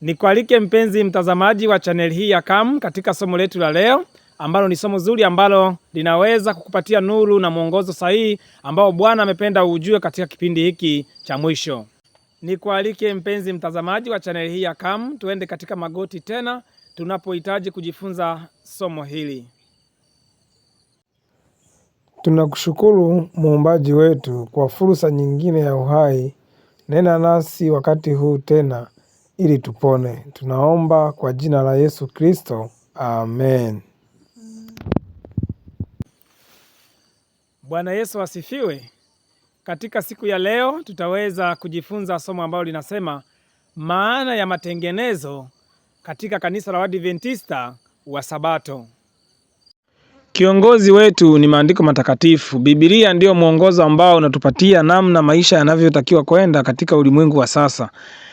Nikualike mpenzi mtazamaji wa channel hii ya Come katika somo letu la leo ambalo ni somo zuri ambalo linaweza kukupatia nuru na mwongozo sahihi ambao Bwana amependa ujue katika kipindi hiki cha mwisho. Nikualike mpenzi mtazamaji wa channel hii ya Come, tuende katika magoti tena tunapohitaji kujifunza somo hili. Tunakushukuru Muumbaji wetu kwa fursa nyingine ya uhai. Nena nasi wakati huu tena ili tupone. Tunaomba kwa jina la Yesu Kristo. Amen. Bwana Yesu asifiwe. Katika siku ya leo tutaweza kujifunza somo ambalo linasema maana ya matengenezo katika kanisa la Waadventista wa Sabato. Kiongozi wetu ni maandiko matakatifu. Biblia ndio mwongozo ambao unatupatia namna maisha yanavyotakiwa kwenda katika ulimwengu wa sasa.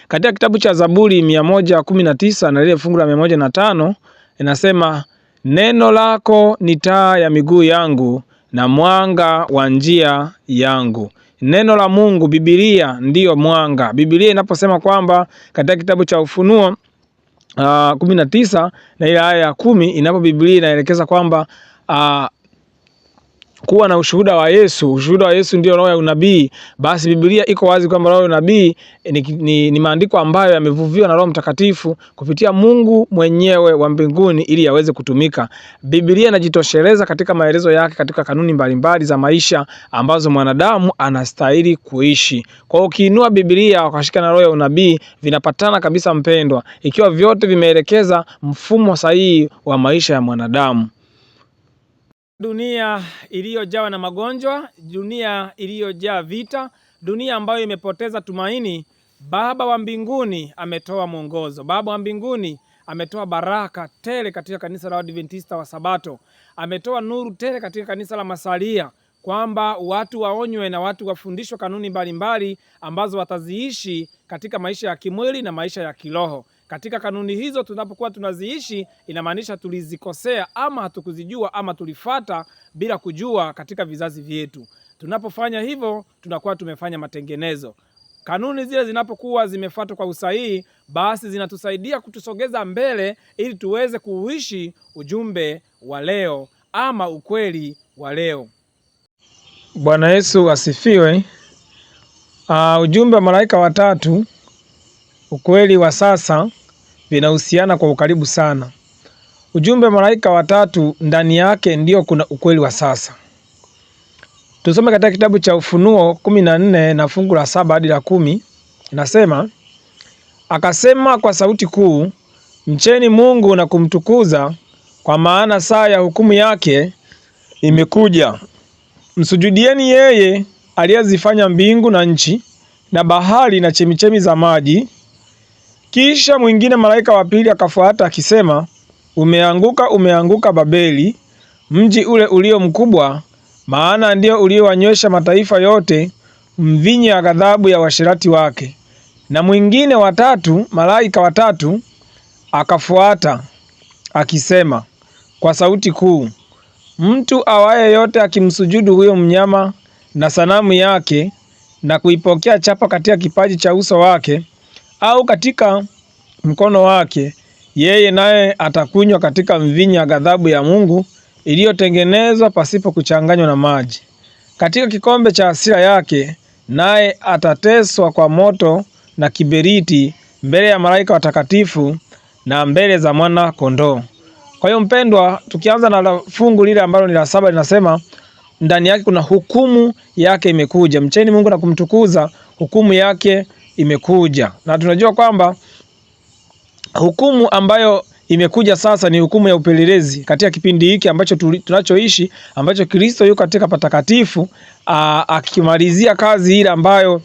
Katika kitabu cha Zaburi 119 na lile fungu la 105 inasema, neno lako ni taa ya miguu yangu na mwanga wa njia yangu. Neno la Mungu, Biblia ndiyo mwanga. Biblia inaposema kwamba katika kitabu cha Ufunuo 19 na ile aya ya 10 inapo Biblia inaelekeza kwamba kuwa na ushuhuda wa Yesu. Ushuhuda wa Yesu ndio roho ya unabii. Basi Biblia iko wazi kwamba roho ya unabii ni maandiko ambayo yamevuviwa na Roho Mtakatifu kupitia Mungu mwenyewe wa mbinguni ili yaweze kutumika. Biblia inajitosheleza katika maelezo yake katika kanuni mbalimbali za maisha ambazo mwanadamu anastahili kuishi. Kwa hiyo ukiinua Biblia ukashika na roho ya unabii, vinapatana kabisa mpendwa, ikiwa vyote vimeelekeza mfumo sahihi wa maisha ya mwanadamu. Dunia iliyojawa na magonjwa, dunia iliyojaa vita, dunia ambayo imepoteza tumaini, Baba wa mbinguni ametoa mwongozo. Baba wa mbinguni ametoa baraka tele katika kanisa la Waadventista wa Sabato. Ametoa nuru tele katika kanisa la Masalia, kwamba watu waonywe na watu wafundishwe kanuni mbalimbali ambazo wataziishi katika maisha ya kimwili na maisha ya kiroho. Katika kanuni hizo tunapokuwa tunaziishi, inamaanisha tulizikosea ama hatukuzijua ama tulifata bila kujua katika vizazi vyetu. Tunapofanya hivyo tunakuwa tumefanya matengenezo. Kanuni zile zinapokuwa zimefuatwa kwa usahihi, basi zinatusaidia kutusogeza mbele ili tuweze kuuishi ujumbe wa leo ama ukweli wa leo. Bwana Yesu asifiwe. Ujumbe wa malaika watatu, ukweli wa sasa, vinahusiana kwa ukaribu sana. Ujumbe wa malaika watatu ndani yake ndio kuna ukweli wa sasa. Tusome katika kitabu cha Ufunuo 14 na fungu la 7 hadi la 10. Inasema, akasema kwa sauti kuu, mcheni Mungu na kumtukuza, kwa maana saa ya hukumu yake imekuja. Msujudieni yeye aliyezifanya mbingu na nchi na bahari na chemichemi za maji. Kisha mwingine malaika wa pili akafuata akisema, umeanguka, umeanguka Babeli, mji ule ulio mkubwa, maana ndio uliowanywesha mataifa yote mvinyo ya ghadhabu ya uasherati wake. Na mwingine watatu, malaika watatu akafuata akisema kwa sauti kuu, mtu awaye yote akimsujudu huyo mnyama na sanamu yake na kuipokea chapa katika kipaji cha uso wake au katika mkono wake, yeye naye atakunywa katika mvinyo ya ghadhabu ya Mungu iliyotengenezwa pasipo kuchanganywa na maji katika kikombe cha hasira yake, naye atateswa kwa moto na kiberiti mbele ya malaika watakatifu na mbele za mwana kondoo. Kwa hiyo mpendwa, tukianza na fungu lile ambalo ni la 7 linasema ndani yake kuna hukumu yake imekuja. Mcheni Mungu na kumtukuza, hukumu yake imekuja. Na tunajua kwamba hukumu ambayo imekuja sasa ni hukumu ya upelelezi katika kipindi hiki ambacho tunachoishi, ambacho Kristo yuko katika patakatifu akimalizia kazi ile ambayo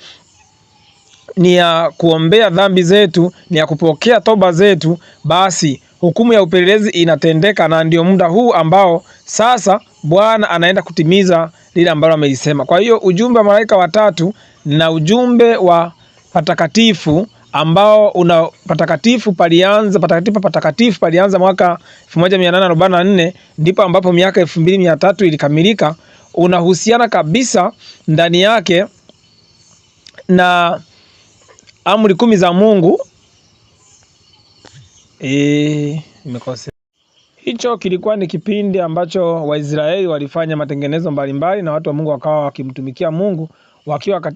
ni ya kuombea dhambi zetu, ni ya kupokea toba zetu. Basi hukumu ya upelelezi inatendeka, na ndio muda huu ambao sasa Bwana anaenda kutimiza lile ambalo amelisema. Kwa hiyo ujumbe wa malaika watatu na ujumbe wa patakatifu ambao una patakatifu palianza mwaka 1844, ndipo ambapo miaka 2300 ilikamilika. Unahusiana kabisa ndani yake na amri 10 za Mungu Nimekosea. Hicho kilikuwa ni kipindi ambacho Waisraeli walifanya matengenezo mbalimbali na watu wa Mungu wakawa wakimtumikia Mungu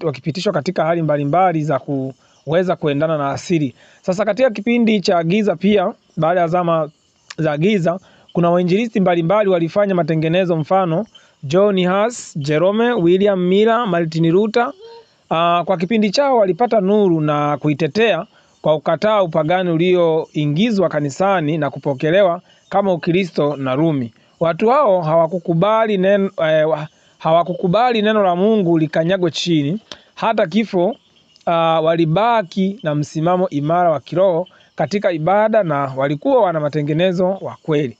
wakipitishwa katika hali mbalimbali za kuweza kuendana na asili. Sasa katika kipindi cha giza pia, baada ya zama za giza, kuna wainjilisti mbalimbali walifanya matengenezo, mfano John Huss, Jerome, William Miller, Martin Luther. Kwa kipindi chao walipata nuru na kuitetea kwa ukataa upagani ulioingizwa kanisani na kupokelewa kama Ukristo na Rumi. Watu hao hawakukubali neno la Mungu likanyagwe chini hata kifo. Walibaki na msimamo imara wa kiroho katika ibada na walikuwa wana matengenezo wa kweli.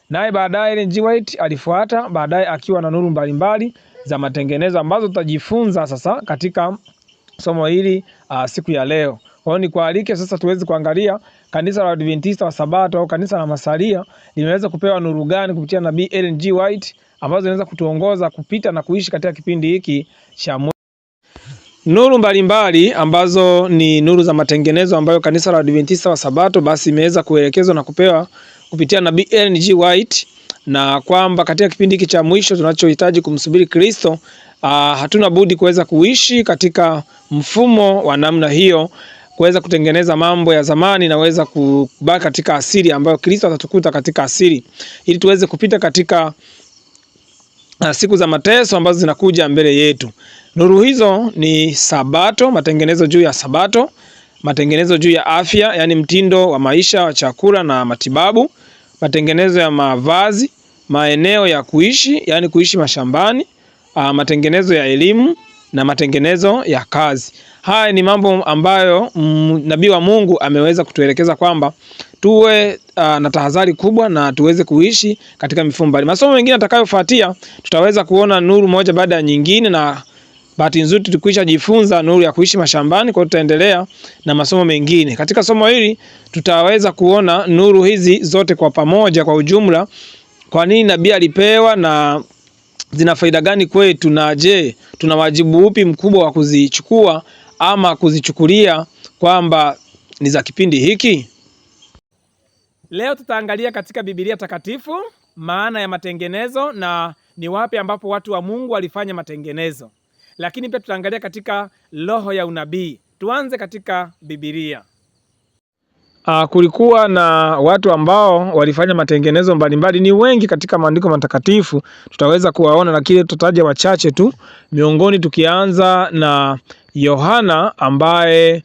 Naye baadaye Ellen G. White alifuata baadaye akiwa na nuru mbalimbali za matengenezo ambazo tutajifunza sasa katika somo hili siku ya leo. Kwa hiyo nikualike sasa tuweze kuangalia kanisa la Adventista wa Sabato au kanisa la Masalia limeweza kupewa nuru gani kupitia nabii Ellen G. White ambazo zinaweza kutuongoza kupita na kuishi katika kipindi hiki cha nuru mbalimbali ambazo ni nuru za matengenezo ambayo kanisa la Adventista wa Sabato basi imeweza kuelekezwa na kupewa kupitia nabii Ellen G. White, na kwamba katika kipindi hiki cha mwisho tunachohitaji kumsubiri Kristo, hatuna budi kuweza kuishi katika mfumo wa namna hiyo, kuweza kutengeneza mambo ya zamani na kuweza kubaki katika asili ambayo Kristo atatukuta katika asili, ili tuweze kupita katika siku za mateso ambazo zinakuja mbele yetu. Nuru hizo ni Sabato, matengenezo juu ya Sabato, matengenezo juu ya afya, yani mtindo wa maisha wa chakula na matibabu, matengenezo ya mavazi, maeneo ya kuishi, yani kuishi mashambani, matengenezo ya elimu na matengenezo ya kazi. Haya ni mambo ambayo nabii wa Mungu ameweza kutuelekeza kwamba tuwe na tahadhari kubwa na tuweze kuishi katika mifumo mbali. Masomo mengine atakayofuatia tutaweza kuona nuru moja baada ya nyingine, na bahati nzuri tulikwisha jifunza nuru ya kuishi mashambani, kwa hiyo tutaendelea na masomo mengine. Katika somo hili tutaweza kuona nuru hizi zote kwa pamoja, kwa ujumla, kwa nini nabii alipewa na zina faida gani kwetu, na je, tuna wajibu upi mkubwa wa kuzichukua ama kuzichukulia kwamba ni za kipindi hiki. Leo tutaangalia katika Biblia takatifu maana ya matengenezo na ni wapi ambapo watu wa Mungu walifanya matengenezo, lakini pia tutaangalia katika roho ya unabii. Tuanze katika Biblia. Kulikuwa na watu ambao walifanya matengenezo mbalimbali, ni wengi katika maandiko matakatifu, tutaweza kuwaona, lakini tutaja wachache tu miongoni, tukianza na Yohana ambaye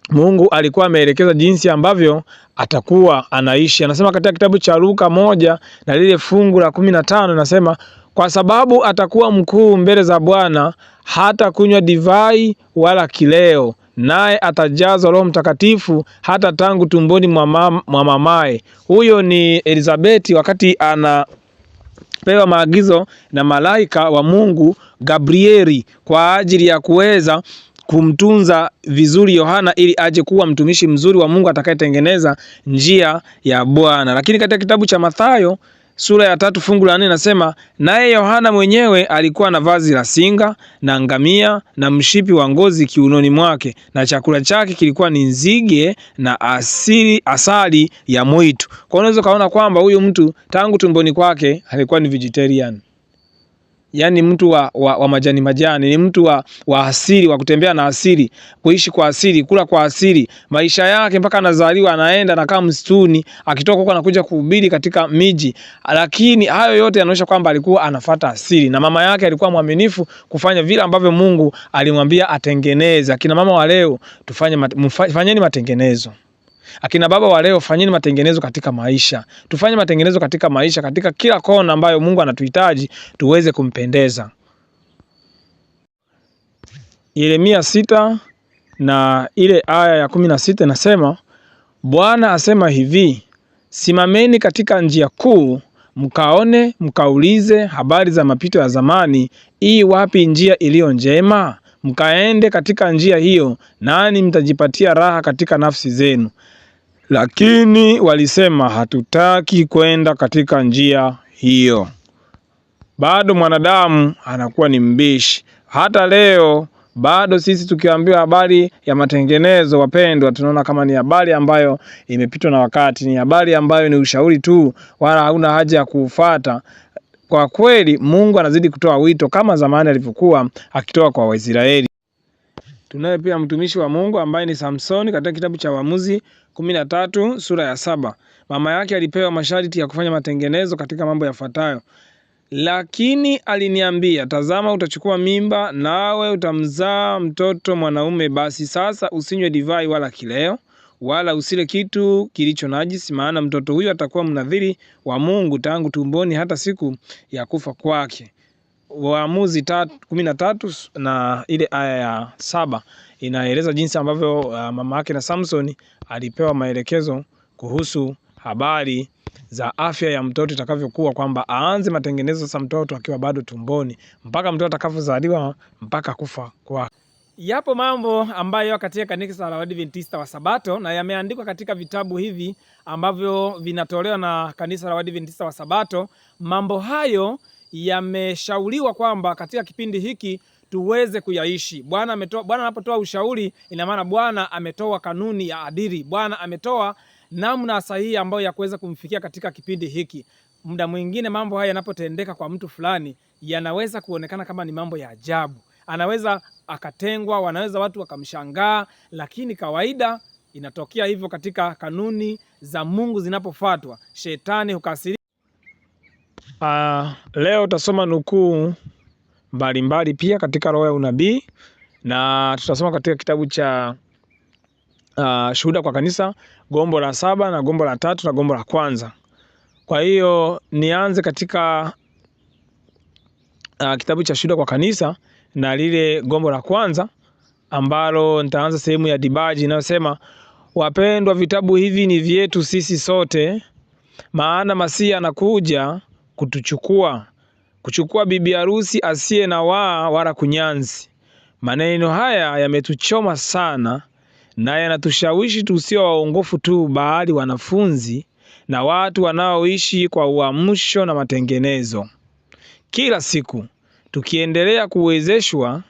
Mungu alikuwa ameelekeza jinsi ambavyo atakuwa anaishi. Anasema katika kitabu cha Luka 1 na lile fungu la 15, anasema kwa sababu atakuwa mkuu mbele za Bwana, hata kunywa divai wala kileo, naye atajazwa Roho Mtakatifu hata tangu tumboni mwa mamaye. Huyo ni Elizabeti wakati anapewa maagizo na malaika wa Mungu Gabrieli kwa ajili ya kuweza kumtunza vizuri Yohana ili aje kuwa mtumishi mzuri wa Mungu atakayetengeneza njia ya Bwana. Lakini katika kitabu cha Mathayo sura ya 3 fungu la 4 nasema, naye Yohana mwenyewe alikuwa na vazi la singa na ngamia na mshipi wa ngozi kiunoni mwake, na chakula chake kilikuwa ni nzige na asali ya mwitu. Kwa unaweza kaona kwamba huyu mtu tangu tumboni kwake alikuwa ni vegetarian. Yaani mtu wa majani, ni mtu wa asili, wa kutembea na asili, kuishi kwa asili, kula kwa asili. Maisha yake mpaka anazaliwa anaenda na kama msituni, akitoka huko anakuja kuhubiri katika miji. Lakini hayo yote yanaonyesha kwamba alikuwa anafuata asili, na mama yake alikuwa mwaminifu kufanya vile ambavyo Mungu alimwambia atengeneze. Akina mama wa leo fanyeni matengenezo. Akina baba wa leo fanyeni matengenezo katika maisha. Tufanye matengenezo katika maisha, katika kila kona ambayo Mungu anatuhitaji tuweze kumpendeza. Yeremia 6 na ile aya ya 16 nasema, Bwana asema hivi, simameni katika njia kuu, mkaone, mkaulize habari za mapito ya zamani, wapi njia iliyo njema, mkaende katika njia hiyo, nani mtajipatia raha katika nafsi zenu. Lakini walisema hatutaki kwenda katika njia hiyo. Bado mwanadamu anakuwa ni mbishi. Hata leo Bado sisi tukiambiwa habari ya matengenezo, wapendwa, tunaona kama ni habari ambayo imepitwa na wakati, ni habari ambayo ni ushauri tu, wala hauna haja ya kufuata. Kwa kweli Mungu anazidi kutoa wito kama zamani alivyokuwa akitoa kwa Waisraeli. Tunaye pia mtumishi wa Mungu ambaye ni Samsoni katika kitabu cha Waamuzi 13 sura ya 7. Mama yake alipewa masharti ya kufanya matengenezo katika mambo yafuatayo. Lakini aliniambia, tazama, utachukua mimba nawe utamzaa mtoto mwanaume. Basi sasa usinywe divai wala kileo, wala usile kitu kilicho najisi, maana mtoto huyo atakuwa mnadhiri wa Mungu tangu tumboni hata siku ya kufa kwake. Waamuzi 13 na ile aya ya 7 inaeleza jinsi ambavyo mama yake na Samson alipewa maelekezo kuhusu habari za afya ya mtoto itakavyokuwa, kwamba aanze matengenezo sasa mtoto akiwa bado tumboni mpaka mtoto atakapozaliwa mpaka kufa kwake. Yapo mambo ambayo katika kanisa la Waadventista wa Sabato na yameandikwa katika vitabu hivi ambavyo vinatolewa na kanisa la Waadventista wa Sabato. Mambo hayo yameshauriwa kwamba katika kipindi hiki tuweze kuyaishi. Bwana anapotoa ushauri, ina maana Bwana ametoa kanuni ya adili. Bwana ametoa namna sahihi ambayo ya kuweza kumfikia katika kipindi hiki. Muda mwingine mambo haya yanapotendeka kwa mtu fulani yanaweza kuonekana kama ni mambo ya ajabu. Anaweza akatengwa, wanaweza watu wakamshangaa, lakini kawaida inatokea hivyo katika kanuni za Mungu zinapofuatwa. Shetani hukasirika. Leo tutasoma nukuu mbalimbali pia katika roho ya unabii, na tutasoma katika kitabu cha Shuhuda kwa Kanisa, gombo la 7 na gombo la 3 na gombo la kwanza. Kwa hiyo nianze katika kitabu cha Shuhuda kwa Kanisa na lile gombo la kwanza, ambalo nitaanza sehemu ya dibaji inayosema, wapendwa, vitabu hivi ni vyetu sisi sote, maana Masihi anakuja kuchukua bibi harusi asiye na waa wala kunyanzi. Maneno haya yametuchoma sana na yanatushawishi tusio waongofu tu, bali wanafunzi na watu wanaoishi kwa uamsho na matengenezo, kila siku tukiendelea kuwezeshwa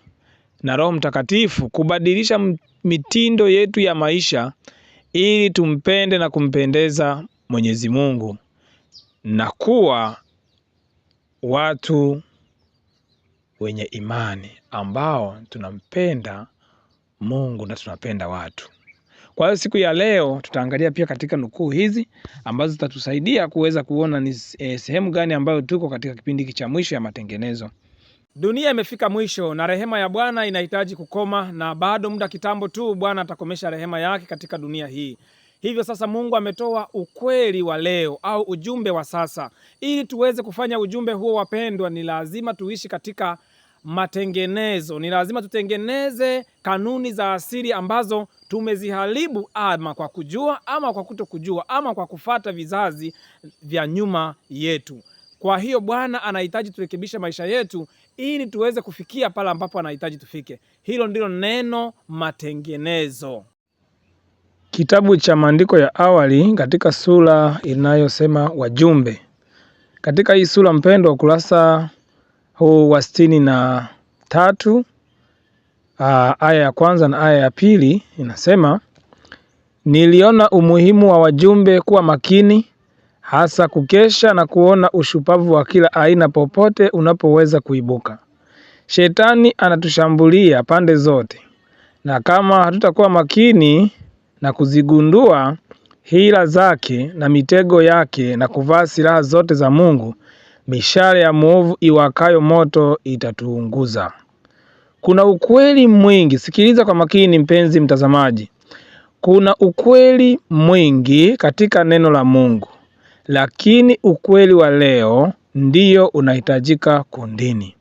na Roho Mtakatifu kubadilisha mitindo yetu ya maisha ili tumpende na kumpendeza Mwenyezi Mungu na kuwa watu wenye imani ambao tunampenda Mungu na tunapenda watu. Kwa hiyo siku ya leo tutaangalia pia katika nukuu hizi ambazo zitatusaidia kuweza kuona ni sehemu gani ambayo tuko katika kipindi hiki cha mwisho ya matengenezo. Dunia imefika mwisho na rehema ya Bwana inahitaji kukoma, na bado muda kitambo tu Bwana atakomesha rehema yake katika dunia hii. Hivyo sasa Mungu ametoa ukweli wa leo au ujumbe wa sasa. Ili tuweze kufanya ujumbe huo, wapendwa, ni lazima tuishi katika matengenezo. Ni lazima tutengeneze kanuni za asili ambazo tumeziharibu, ama kwa kujua ama kwa kutokujua, ama kwa kufata vizazi vya nyuma yetu. Kwa hiyo Bwana anahitaji turekebishe maisha yetu ili tuweze kufikia pale ambapo anahitaji tufike. Hilo ndilo neno matengenezo. Kitabu cha maandiko ya awali katika sura inayosema wajumbe. Katika hii sura, mpendwa, ukurasa huu wa 63 aya ya kwanza na aya ya pili inasema, niliona umuhimu wa wajumbe kuwa makini, hasa kukesha na kuona ushupavu wa kila aina popote unapoweza kuibuka. Shetani anatushambulia pande zote, na kama hatutakuwa makini na kuzigundua hila zake na mitego yake na kuvaa silaha zote za Mungu, mishale ya mwovu iwakayo moto itatuunguza. Kuna ukweli mwingi, sikiliza kwa makini mpenzi mtazamaji. Kuna ukweli mwingi katika neno la Mungu, lakini ukweli wa leo ndiyo unahitajika kundini.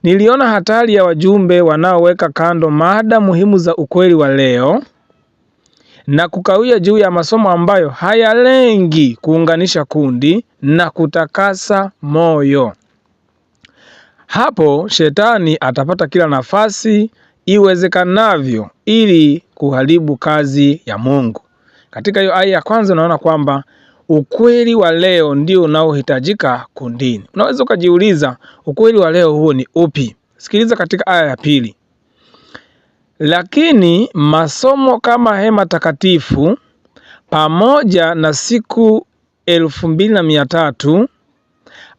Niliona hatari ya wajumbe wanaoweka kando mada muhimu za ukweli wa leo na kukawia juu ya masomo ambayo hayalengi kuunganisha kundi na kutakasa moyo. Hapo shetani atapata kila nafasi iwezekanavyo ili kuharibu kazi ya Mungu. Katika hiyo aya ya kwanza unaona kwamba ukweli wa leo ndio unaohitajika kundini. Unaweza ukajiuliza, ukweli wa leo huo ni upi? Sikiliza katika aya ya pili. Lakini masomo kama hema takatifu pamoja na siku 2300,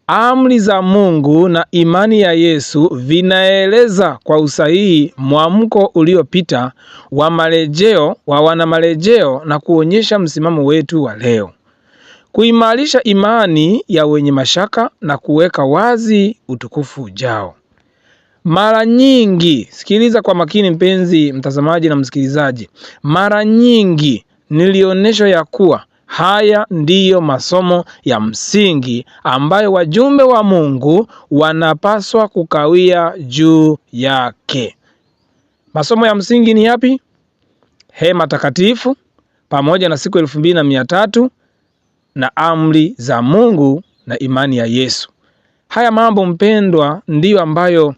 amri za Mungu na imani ya Yesu vinaeleza kwa usahihi mwamko uliopita wa wanamarejeo na kuonyesha msimamo wetu wa leo, kuimarisha imani ya wenye mashaka na kuweka wazi utukufu ujao. Mara nyingi, sikiliza kwa makini mpenzi mtazamaji na msikilizaji, mara nyingi nilionyeshwa ya kuwa haya ndiyo masomo ya msingi ambayo wajumbe wa Mungu wanapaswa kukawia juu yake. Masomo ya msingi ni yapi? Hema takatifu pamoja na siku 2300 na amri za Mungu na imani ya Yesu. Haya mambo mpendwa ndiyo ambayo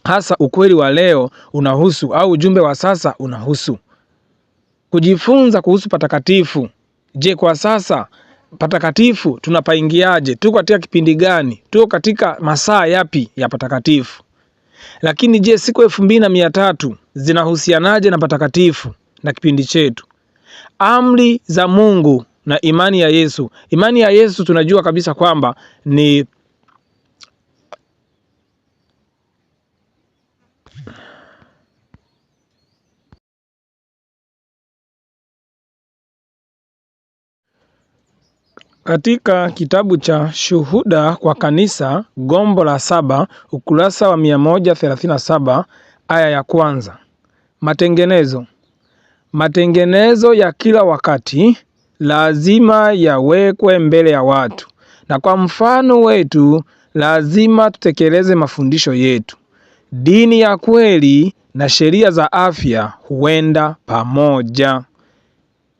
hasa ukweli wa leo unahusu, au ujumbe wa sasa unahusu. Kujifunza kuhusu patakatifu. Je, kwa sasa patakatifu tunapaingiaje? Tuko katika kipindi gani? Tuko katika masaa yapi ya patakatifu? Lakini je, siku 2300 zinahusianaje na patakatifu na kipindi chetu? Amri za Mungu na imani ya Yesu. Imani ya Yesu tunajua kabisa kwamba ni katika kitabu cha Shuhuda kwa Kanisa, gombo la 7, ukurasa wa 137, aya ya kwanza. Matengenezo ya kila wakati lazima yawekwe mbele ya watu, na kwa mfano wetu lazima tutekeleze mafundisho yetu. Dini ya kweli na sheria za afya huenda pamoja.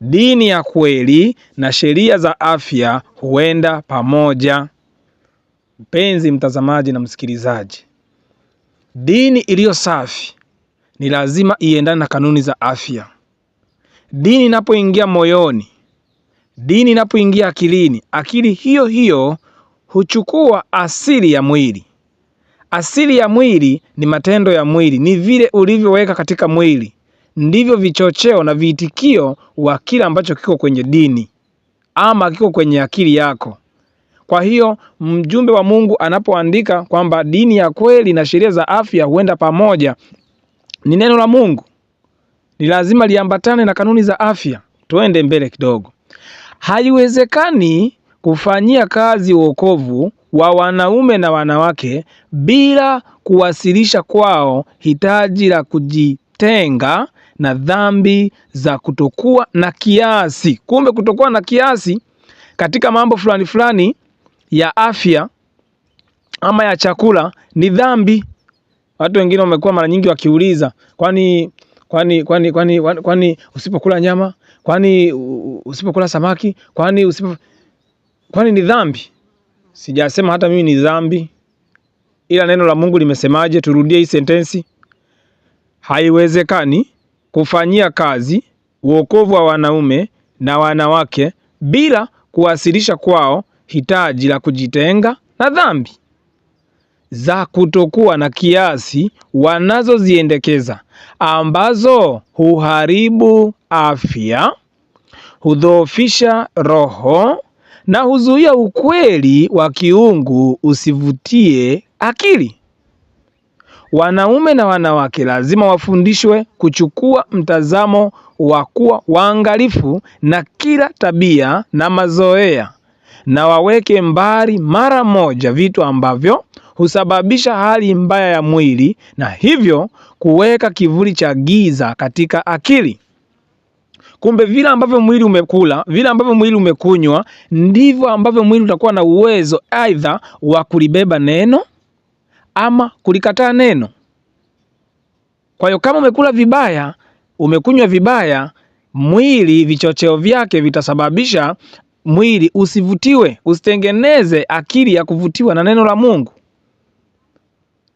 Dini ya kweli na sheria za afya huenda pamoja. Mpenzi mtazamaji na msikilizaji, dini iliyo safi ni lazima iendane na kanuni za afya. Dini inapoingia moyoni, dini inapoingia akilini, akili hiyo hiyo huchukua asili ya mwili. Asili ya mwili ni matendo ya mwili, ni vile ulivyoweka katika mwili, ndivyo vichocheo na viitikio wa kila ambacho kiko kwenye dini ama kiko kwenye akili yako. Kwa hiyo mjumbe wa Mungu anapoandika kwamba dini ya kweli na sheria za afya huenda pamoja, ni neno la Mungu, ni lazima liambatane na kanuni za afya. Tuende mbele kidogo. Haiwezekani kufanyia kazi wokovu wa wanaume na wanawake bila kuwasilisha kwao hitaji la kujitenga na dhambi za kutokuwa na kiasi. Kumbe kutokuwa na kiasi katika mambo fulani fulani ya afya ama ya chakula ni dhambi. Watu wengine wamekuwa mara nyingi wakiuliza, kwani usipokula nyama, kwani usipokula samaki, kwani ni dhambi? Sijasema hata mimi ni dhambi, ila neno la Mungu limesemaje? Turudie hii sentensi. Haiwezekani kufanyia kazi wokovu wa wanaume na wanawake bila kuwasilisha kwao hitaji la kujitenga na dhambi za kutokuwa na kiasi wanazoziendekeza, ambazo huharibu afya, hudhoofisha roho na huzuia ukweli wa kiungu usivutie akili. Wanaume na wanawake lazima wafundishwe kuchukua mtazamo wa kuwa waangalifu na kila tabia na mazoea, na waweke mbali mara moja vitu ambavyo husababisha hali mbaya ya mwili, na hivyo kuweka kivuli cha giza katika akili. Kumbe vile ambavyo mwili umekula, vile ambavyo mwili umekunywa, ndivyo ambavyo mwili utakuwa na uwezo aidha wa kulibeba neno ama kulikataa neno. Kwa hiyo kama umekula vibaya, umekunywa vibaya, mwili, vichocheo vyake vitasababisha mwili usivutiwe, usitengeneze akili ya kuvutiwa na neno la Mungu.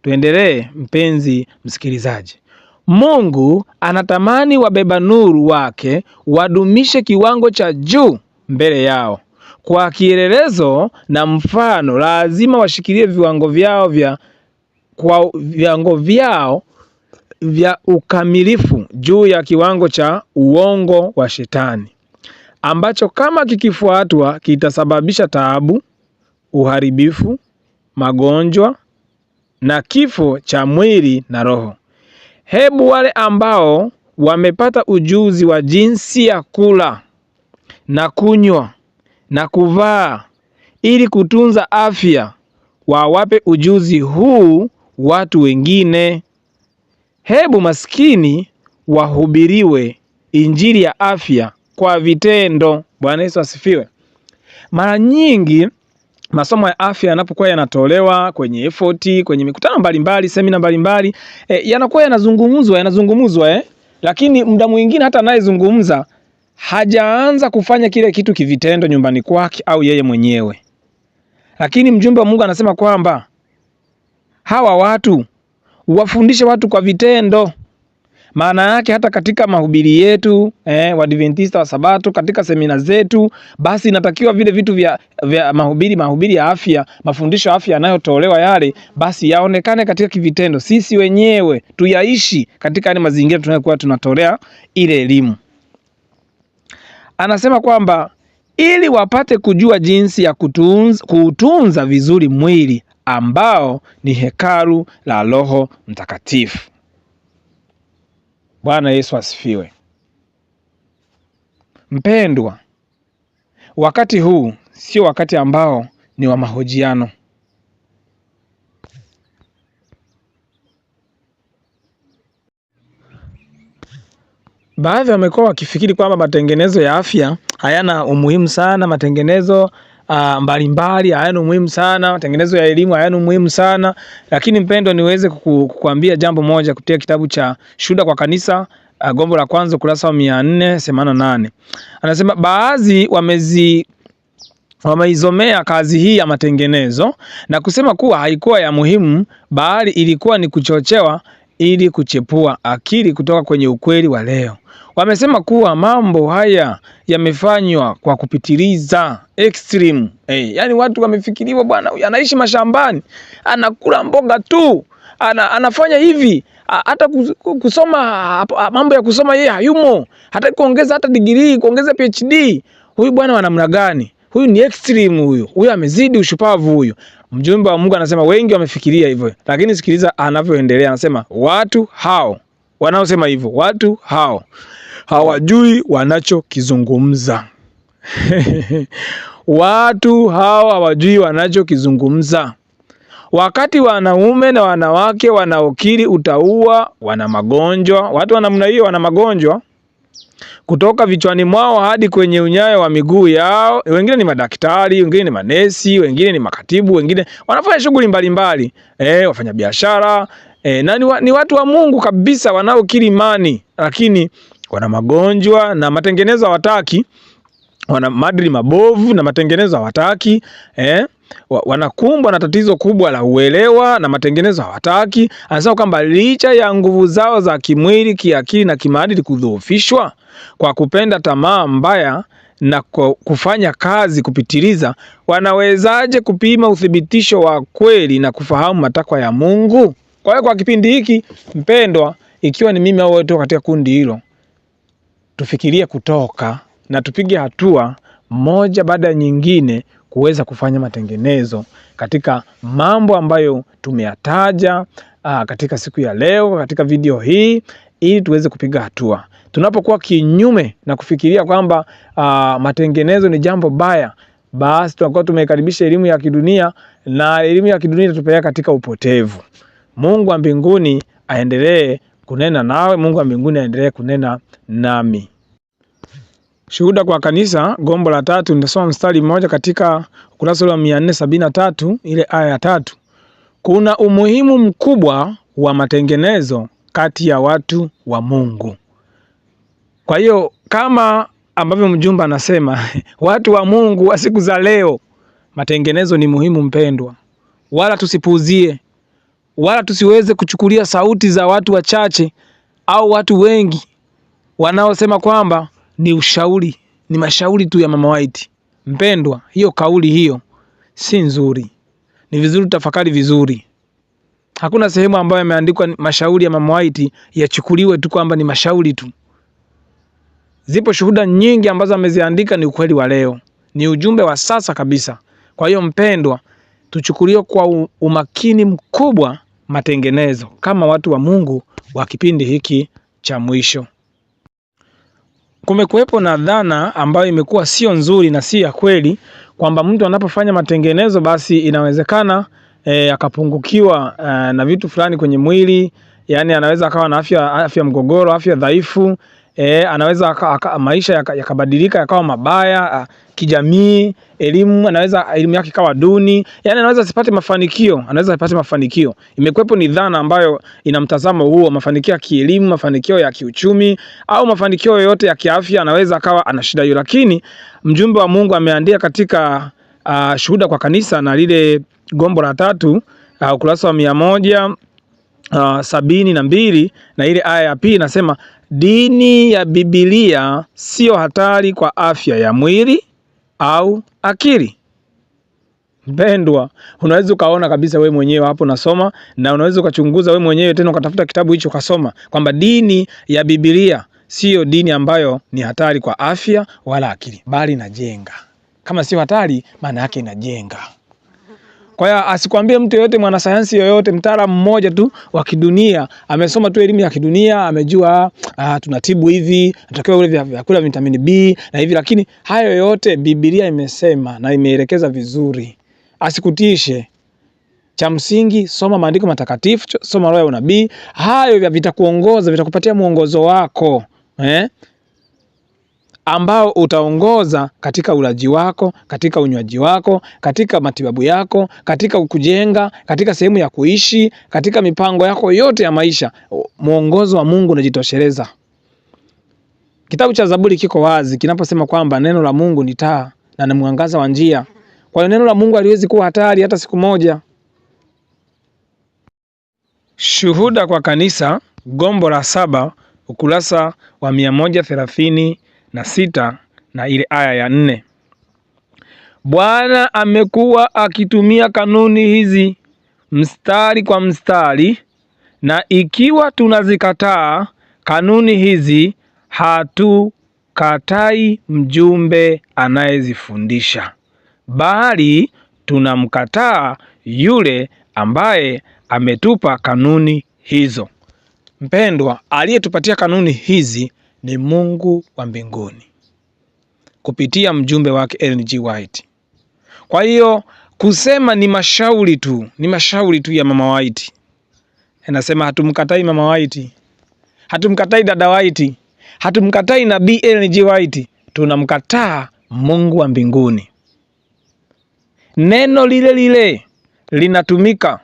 Tuendelee mpenzi msikilizaji. Mungu anatamani wabeba nuru wake wadumishe kiwango cha juu mbele yao. Kwa kielelezo na mfano, lazima washikilie viwango vyao vya ukamilifu juu ya kiwango cha uongo wa Shetani, ambacho kama kikifuatwa kitasababisha taabu, uharibifu, magonjwa na kifo cha mwili na roho. Hebu wale ambao wamepata ujuzi wa jinsi ya kula na kunywa na kuvaa ili kutunza afya wawape ujuzi huu watu wengine. Hebu maskini wahubiriwe injili ya afya kwa vitendo. Bwana Yesu asifiwe. Mara nyingi masomo ya afya yanapokuwa yanatolewa kwenye effort, kwenye mikutano mbalimbali, semina mbalimbali, yanakuwa yanazungumzwa, lakini muda mwingine hata anayezungumza hajaanza kufanya kile kitu kivitendo nyumbani kwake au yeye mwenyewe. Lakini mjumbe wa Mungu anasema kwamba hawa watu wafundishe watu kwa vitendo. Maana yake hata katika mahubiri yetu Waadventista wa Sabato, katika semina zetu, basi inatakiwa vile vitu vya mahubiri ya afya, mafundisho ya afya yanayotolewa yale, basi yaonekane katika kivitendo. Sisi wenyewe tuyaishi katika yale mazingira tunayokuwa tunatolea ile elimu. Anasema kwamba ili wapate kujua jinsi ya kuutunza vizuri mwili ambao ni hekalu la Roho Mtakatifu. Bwana Yesu asifiwe. Mpendwa, wakati huu sio wakati ambao ni wa mahojiano. Baadhi wamekuwa wakifikiri kwamba matengenezo ya afya hayana umuhimu sana, matengenezo mbalimbali hayana umuhimu sana, matengenezo ya elimu hayana umuhimu sana. Lakini mpendwa, niweze kukuambia jambo moja kupitia kitabu cha Shuhuda kwa Kanisa, gombo la kwanza, ukurasa wa 488. Anasema baadhi wameizomea kazi hii ya matengenezo na kusema kuwa haikuwa ya muhimu, bali ilikuwa ni kuchochewa ili kuchepua akili kutoka kwenye ukweli wa leo. Wamesema kuwa mambo haya yamefanywa kwa kupitiliza, extreme. Yani watu wamefikiriwa, bwana anaishi mashambani, anakula mboga tu, anafanya hivi, hata kusoma mambo ya kusoma yeye hayumo, hata kuongeza hata degree, kuongeza PhD. Huyu bwana wa namna gani? Huyu ni extreme, huyu amezidi ushupavu huyu. Mjumbe wa Mungu anasema wengi wamefikiria hivyo, lakini sikiliza anavyoendelea. Anasema watu hao wanaosema hivyo, watu hao hawajui wanachokizungumza. Watu hao hawajui wanachokizungumza. Wakati wanaume na wanawake wanaokiri utaua wana magonjwa, watu wa namna hiyo wana magonjwa kutoka vichwani mwao hadi kwenye unyayo wa miguu yao. Wengine ni madaktari, wengine ni manesi, wengine ni makatibu, wengine wanafanya shughuli mbalimbali, wafanya biashara, na ni watu wa Mungu kabisa wanaokiri imani, lakini wana magonjwa na matengenezo hawataki, wana madili mabovu na matengenezo hawataki, wanakumbwa na tatizo kubwa la uelewa na matengenezo hawataki. Anasema kwamba licha ya nguvu zao za kimwili, kiakili na kimaadili kudhoofishwa kwa kupenda tamaa mbaya na kufanya kazi kupitiliza, wanawezaje kupima uthibitisho wa kweli na kufahamu matakwa ya Mungu? Kwa hiyo kwa kipindi hiki mpendwa, ikiwa ni mimi au wewe katika kundi hilo, tufikirie kutoka na tupige hatua moja baada ya nyingine kuweza kufanya matengenezo katika mambo ambayo tumeyataja katika siku ya leo, katika video hii, ili tuweze kupiga hatua. Tunapokuwa kinyume na kufikiria kwamba matengenezo ni jambo baya, basi tunakuwa tumekaribisha elimu ya kidunia, na elimu ya kidunia itatupeleka katika upotevu. Mungu wa mbinguni aendelee kunena nawe, Mungu wa mbinguni aendelee kunena nami. Shuhuda kwa Kanisa, gombo la 3, nitasoma mstari mmoja katika ukurasa wa 473, ile aya ya 3. Kuna umuhimu mkubwa wa matengenezo kati ya watu wa Mungu. Kwa hiyo kama ambavyo mjumbe anasema, watu wa Mungu wa siku za leo, matengenezo ni muhimu mpendwa. Wala tusipuuzie, wala tusiweze kuchukulia sauti za watu wachache au watu wengi wanaosema kwamba ni ushauri, ni mashauri tu ya Mama White. Mpendwa, hiyo kauli hiyo si nzuri. Ni vizuri tafakari vizuri. Hakuna sehemu ambayo imeandikwa mashauri ya Mama White yachukuliwe tu kwamba ni mashauri tu. Zipo shuhuda nyingi ambazo ameziandika, ni ukweli wa leo, ni ujumbe wa sasa kabisa. Kwa hiyo mpendwa, tuchukulie kwa umakini mkubwa matengenezo kama watu wa Mungu wa kipindi hiki cha mwisho. Kumekuwepo na dhana ambayo imekuwa sio nzuri na si ya kweli, kwamba mtu anapofanya matengenezo basi inawezekana akapungukiwa na vitu fulani kwenye mwili, yani anaweza akawa na afya mgogoro, afya dhaifu, anaweza maisha yakabadilika yakawa mabaya, kijamii, elimu yake ikawa duni, yani anaweza asipate mafanikio. Imekuwepo ni dhana ambayo ina mtazamo huo, mafanikio ya kielimu, mafanikio ya kiuchumi au mafanikio yoyote ya kiafya, anaweza akawa ana shida hiyo. Lakini mjumbe wa Mungu ameandika katika Shuhuda kwa Kanisa na lile gombo la 3 ukurasa wa 172 na ile aya ya 2 inasema, dini ya Biblia sio hatari kwa afya ya mwili au akili. Mpendwa, unaweza ukaona kabisa wewe mwenyewe hapo nasoma, na unaweza ukachunguza wewe mwenyewe tena ukatafuta kitabu hicho ukasoma kwamba dini ya Biblia sio dini ambayo ni hatari kwa afya wala akili, bali inajenga. Kama sio hatari, maana yake inajenga. Kwa hiyo asikwambie mtu yeyote, mwanasayansi yoyote, mtaalamu mmoja tu wa kidunia, amesoma tu elimu ya kidunia, amejua tunatibu hivi, tunatakiwa ule vyakula vitamini B na hivi, lakini hayo yote Biblia imesema na imeelekeza vizuri. Asikutishe. Cha msingi, soma maandiko matakatifu, soma roho ya unabii. Hayo vitakuongoza, vitakupatia mwongozo wako, ambao utaongoza katika ulaji wako, katika unywaji wako, katika matibabu yako, katika kujenga, katika sehemu ya kuishi, katika mipango yako yote ya maisha. Mwongozo wa Mungu unajitosheleza. Kitabu cha Zaburi kiko wazi kinaposema kwamba neno la Mungu ni taa na ni mwangaza wa njia. Kwa hiyo neno la Mungu haliwezi kuwa hatari hata siku moja. Shuhuda kwa Kanisa, gombo la 7, ukurasa wa 136 na ile aya ya 4. Bwana amekuwa akitumia kanuni hizi mstari kwa mstari, na ikiwa tunazikataa kanuni hizi, hatukatai mjumbe anayezifundisha, bali tunamkataa yule ambaye ametupa kanuni hizo. Mpendwa, aliyetupatia kanuni hizi ni Mungu wa mbinguni kupitia mjumbe wake Ellen G. White. Kwa hiyo kusema ni mashauri tu ya Mama White. Anasema hatumkatai Mama White, hatumkatai dada White, hatumkatai nabii Ellen G. White, tunamkataa Mungu wa mbinguni. Neno lile linatumika,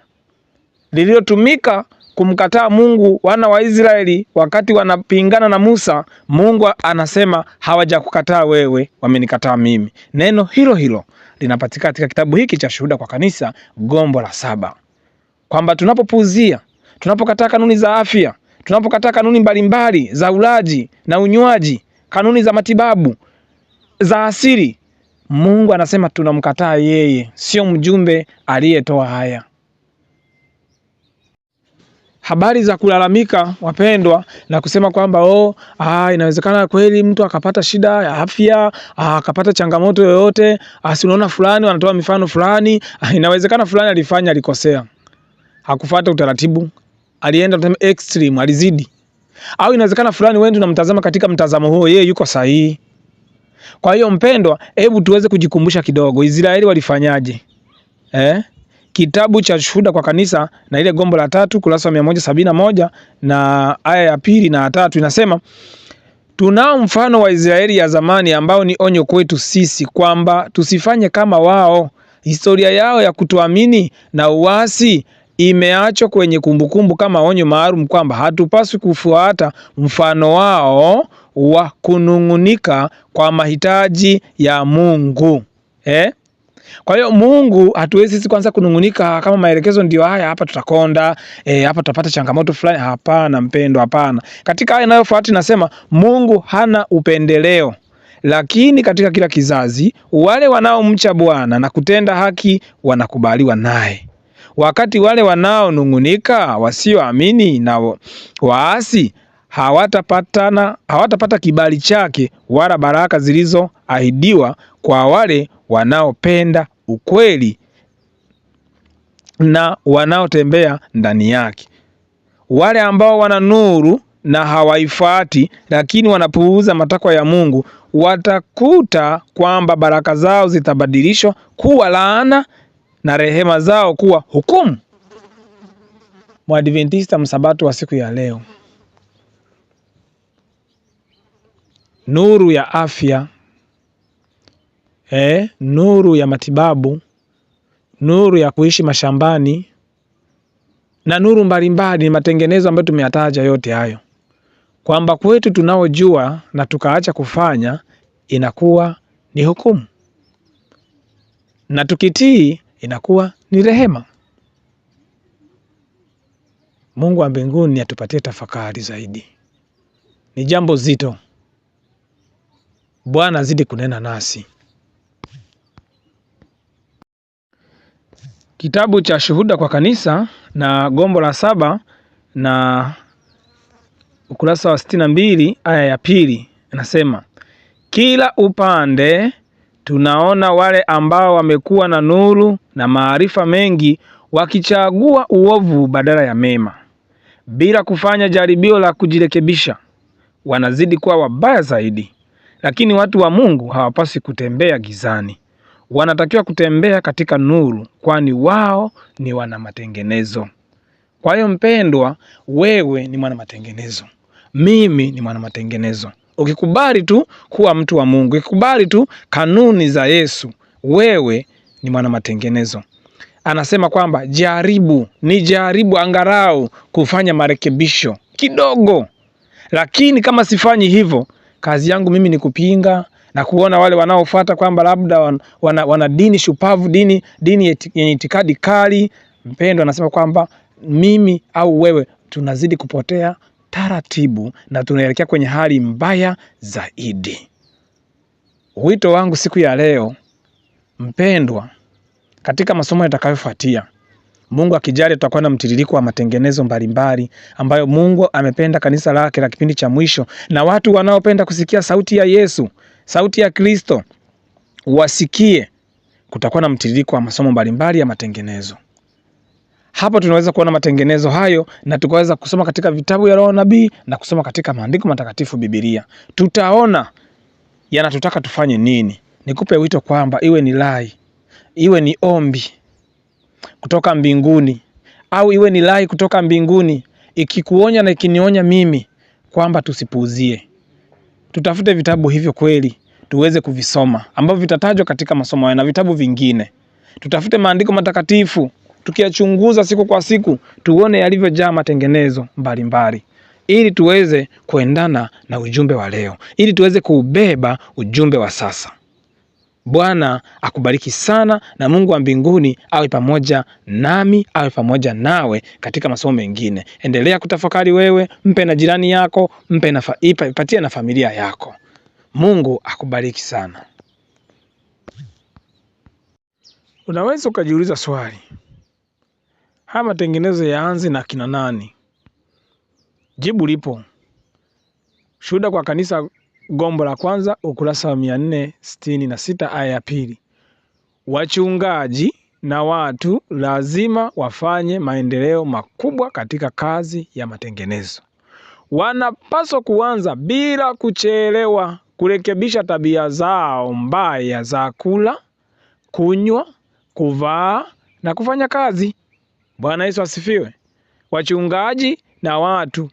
lililotumika kumkataa Mungu wana wa Israeli wakati wanapingana na Musa. Mungu anasema hawajakukataa wewe, wamenikataa mimi. Neno hilo linapatikana katika kitabu hiki cha Shuhuda kwa Kanisa, gombo la 7, kwamba tunapopuuzia, tunapokataa kanuni za afya, tunapokataa kanuni mbalimbali za ulaji na unywaji, kanuni za matibabu za asili, Mungu anasema tunamkataa yeye, sio mjumbe aliyetoa haya. Habari za kulalamika, wapendwa, na kusema kwamba inawezekana kweli mtu akapata shida ya afya, akapata changamoto yoyote, si unaona fulani wanatoa mifano fulani, inawezekana fulani alikosea, hakufuata utaratibu, alienda extreme, alizidi. Au inawezekana fulani wewe unamtazama katika mtazamo huo, yeye yuko sahihi. Kwa hiyo mpendwa, hebu tuweze kujikumbusha kidogo, Israeli walifanyaje? Kitabu cha Shuhuda kwa Kanisa na ile gombo la 3 kurasa 171 na aya ya 2 na 3 inasema, tunao mfano wa Israeli ya zamani ambao ni onyo kwetu sisi kwamba tusifanye kama wao. Historia yao ya kutuamini na uasi imeachwa kwenye kumbukumbu kama onyo maalum kwamba hatupaswi kufuata mfano wao wa kunungunika kwa mahitaji ya Mungu. Kwa hiyo Mungu hatuwezi sisi kwanza kunungunika kama maelekezo ndio haya, hapa tutakonda, hapa tutapata changamoto fulani. Hapana mpendo, hapana. Katika aya inayofuata inasema Mungu hana upendeleo, lakini katika kila kizazi wale wanaomcha Bwana na kutenda haki wanakubaliwa naye. wakati wale wanaonung'unika, wasioamini na waasi hawatapata kibali chake wala baraka zilizoahidiwa kwa wale wanaopenda ukweli na wanaotembea ndani yake. Wale ambao wana nuru na hawaifuati, lakini wanapuuza matakwa ya Mungu, watakuta kwamba baraka zao zitabadilishwa kuwa laana na rehema zao kuwa hukumu. Mwadventista msabato wa siku ya leo, nuru ya afya, nuru ya matibabu, nuru ya kuishi mashambani na nuru mbalimbali, matengenezo ambayo tumeyataja yote hayo, kwamba kwetu tunaojua na tukaacha kufanya inakuwa ni hukumu, na tukitii inakuwa ni rehema. Mungu wa mbinguni atupatie tafakari zaidi. Ni jambo zito. Bwana azidi kunena nasi. Kitabu cha Shuhuda kwa Kanisa na gombo la 7 na ukurasa wa 62 aya ya 2 inasema, kila upande tunaona wale ambao wamekuwa na nuru na maarifa mengi wakichagua uovu badala ya mema, bila kufanya jaribio la kujirekebisha, wanazidi kuwa wabaya zaidi. Lakini watu wa Mungu hawapasi kutembea gizani, wanatakiwa kutembea katika nuru, kwani wao ni wana matengenezo. Kwa hiyo mpendwa, wewe ni mwana matengenezo, mimi ni mwana matengenezo. Ukikubali tu kuwa mtu wa Mungu, ukikubali tu kanuni za Yesu, wewe ni mwana matengenezo. Anasema kwamba jaribu angalau kufanya marekebisho kidogo. Lakini kama sifanyi hivyo, kazi yangu mimi ni kupinga na kuona wale wanaofuata kwamba labda wana dini shupavu, dini yenye itikadi kali. Mpendwa, anasema kwamba mimi au wewe tunazidi kupotea taratibu na tunaelekea kwenye hali mbaya zaidi. Wito wangu siku ya leo, mpendwa, katika masomo yatakayofuatia, Mungu akijali, tutakuwa na mtiririko wa matengenezo mbalimbali ambayo Mungu amependa kanisa lake la kipindi cha mwisho, na watu wanaopenda kusikia sauti ya Yesu, sauti ya Kristo, wasikie. Kutakuwa na mtiririko wa masomo mbalimbali ya matengenezo. Hapo tunaweza kuona matengenezo hayo na tukaweza kusoma katika vitabu ya Roho Nabii na kusoma katika maandiko matakatifu, Biblia. Tutaona yanatutaka tufanye nini. Nikupe wito kwamba iwe ni rai, iwe ni ombi kutoka mbinguni, au iwe ni rai kutoka mbinguni ikikuonya na ikinionya mimi kwamba tusipuuzie. Tutafute vitabu hivyo kweli tuweze kuvisoma, ambavyo vitatajwa katika masomo haya na vitabu vingine. Tutafute maandiko matakatifu tukiyachunguza siku kwa siku, tuone yalivyojaa matengenezo mbalimbali, ili tuweze kuendana na ujumbe wa leo, ili tuweze kuubeba ujumbe wa sasa. Bwana akubariki sana, na Mungu wa mbinguni awe pamoja nami, awe pamoja nawe katika masomo mengine. Endelea kutafakari wewe, mpe na jirani yako, ipatie na familia yako. Mungu akubariki sana. Unaweza ukajiuliza swali, haya matengenezo yaanze na kina nani? Jibu lipo. Shuhuda kwa Kanisa gombo la 1 ukurasa wa 466 aya ya 2. Wachungaji na watu lazima wafanye maendeleo makubwa katika kazi ya matengenezo. Wanapaswa kuanza bila kuchelewa kurekebisha tabia zao mbaya za kula, kunywa, kuvaa na kufanya kazi. Bwana Yesu asifiwe. Wachungaji na watu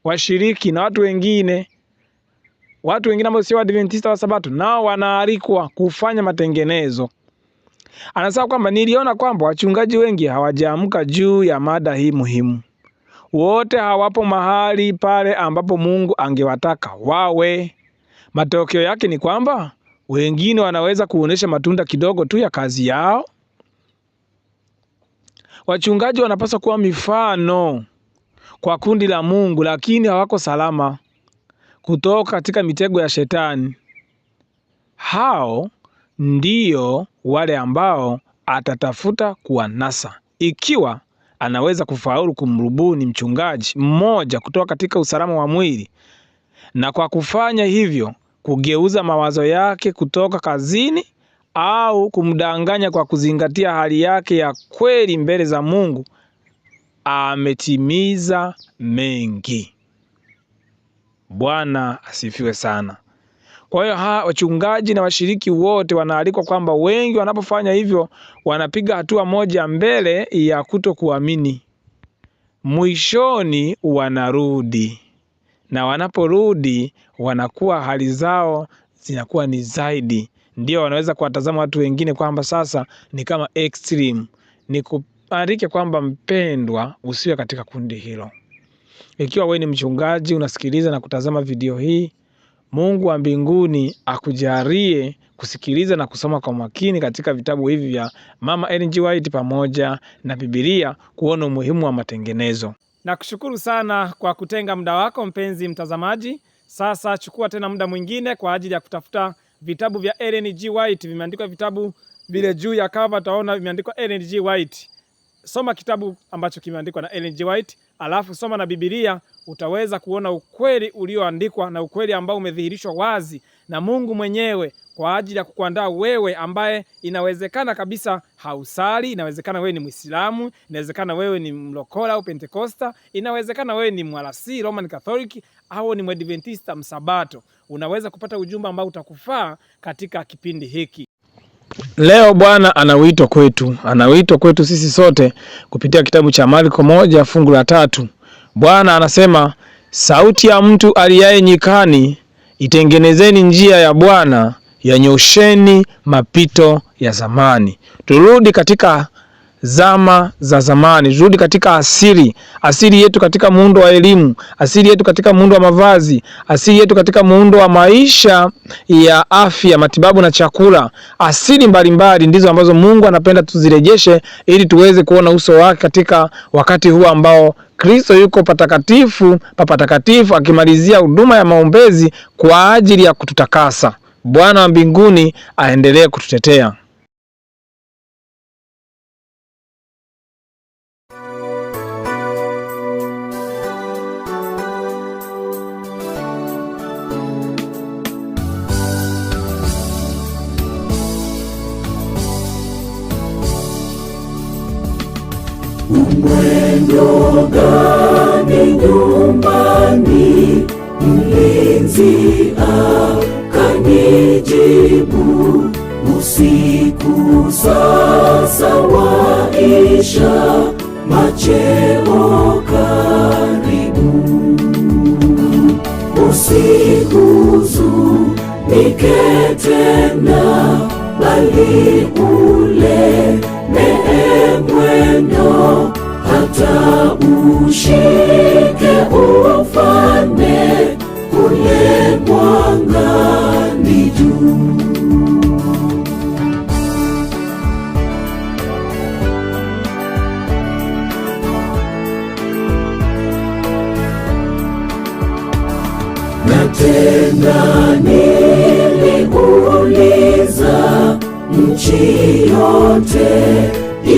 washiriki na watu wengine ambao sio Waadventista wa Sabato, nao wanaalikwa kufanya matengenezo. Anasema kwamba niliona kwamba wachungaji wengi hawajaamka juu ya mada hii muhimu. Wote hawapo mahali pale ambapo Mungu angewataka wawe. Matokeo yake ni kwamba wengine wanaweza kuonesha matunda kidogo tu ya kazi yao. Wachungaji wanapaswa kuwa mifano kwa kundi la Mungu, lakini hawako salama kutoka katika mitego ya Shetani. Hao ndio wale ambao atatafuta kuwanasa ikiwa anaweza kufaulu kumrubuni mchungaji mmoja kutoka katika usalama wa mwili, na kwa kufanya hivyo kugeuza mawazo yake kutoka kazini au kumdanganya kwa kuzingatia hali yake ya kweli mbele za Mungu, ametimiza mengi. Bwana asifiwe sana. Kwa hiyo wachungaji na washiriki wote wanaalikwa kwamba wengi wanapofanya hivyo wanapiga hatua moja mbele ya kutokuamini. Mwishoni wanarudi, na wanaporudi wanakuwa hali zao zinakuwa ni zaidi. Ndio wanaweza kuwatazama watu wengine kwamba sasa ni kama extreme. Ni kuarike kwamba mpendwa, usiwe katika kundi hilo. Ikiwa wewe ni mchungaji unasikiliza na kutazama video hii, Mungu wa mbinguni akujalie kusikiliza na kusoma kwa makini katika vitabu hivi vya Mama Ellen G. White pamoja na Biblia, kuona umuhimu wa matengenezo. Nakushukuru sana kwa kutenga muda wako mpenzi mtazamaji. Sasa chukua tena muda mwingine kwa ajili ya kutafuta vitabu vya Ellen G. White. Vimeandikwa vitabu vile juu ya cover utaona vimeandikwa Ellen G. White. Soma kitabu ambacho kimeandikwa na Ellen G. White, alafu soma na Biblia, utaweza kuona ukweli ulioandikwa na ukweli ambao umedhihirishwa wazi na Mungu mwenyewe kwa ajili ya kukuandaa wewe ambaye inawezekana kabisa hausali, inawezekana wewe ni Muislamu, inawezekana wewe ni Mlokola au Pentekosta, inawezekana wewe ni Mwalasi, Roman Catholic au ni Mwadventista Msabato. Unaweza kupata ujumbe ambao utakufaa katika kipindi hiki. Leo Bwana anawito kwetu sisi sote kupitia kitabu cha Marko 1:3. Bwana anasema, sauti ya mtu aliaye nyikani, itengenezeni njia ya Bwana, yanyosheni mapito ya zamani. Turudi katika zama za zamani, turudi katika asili yetu katika muundo wa elimu, asili yetu katika muundo wa mavazi, asili yetu katika muundo wa maisha ya afya, matibabu na chakula. Asili mbalimbali ndizo ambazo Mungu anapenda tuzirejeshe ili tuweze kuona uso wake katika wakati huu ambao Kristo yuko patakatifu akimalizia huduma ya maombezi kwa ajili ya kututakasa. Bwana wa mbinguni aendelee kututetea. Umwendo gani nyumbani, mlinzi akanijibu, usiku sasa waisha, macheo karibu. Usihuzunike tena, bali ulemee mwendo, hata ushike ufalme kule mwangani juu. Na tena niliuliza, nchi yote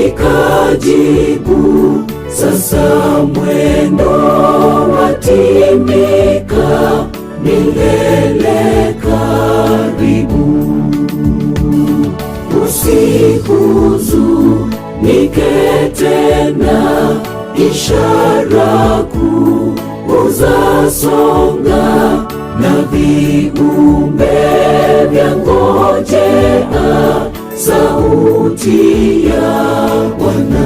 ikajibu, sasa mwendo watimika, milele karibu. Usihuzunike tena, ishara kuu uzasonga, na viumbe vyangojea sauti ya Bwana.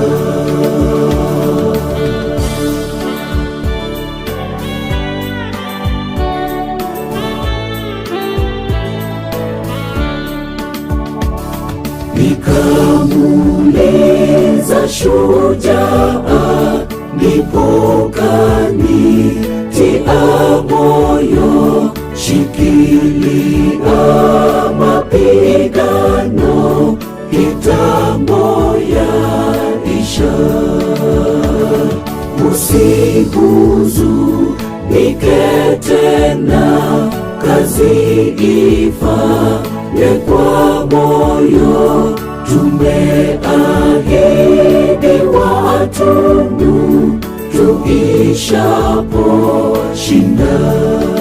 Nikamuuliza shujaa, ndipo kanitia moyo, shikilia mapigano, kitambo yaisha. Usihuzunike tena, kazi ifanye kwa moyo, tumeahidiwa ishaposhinda.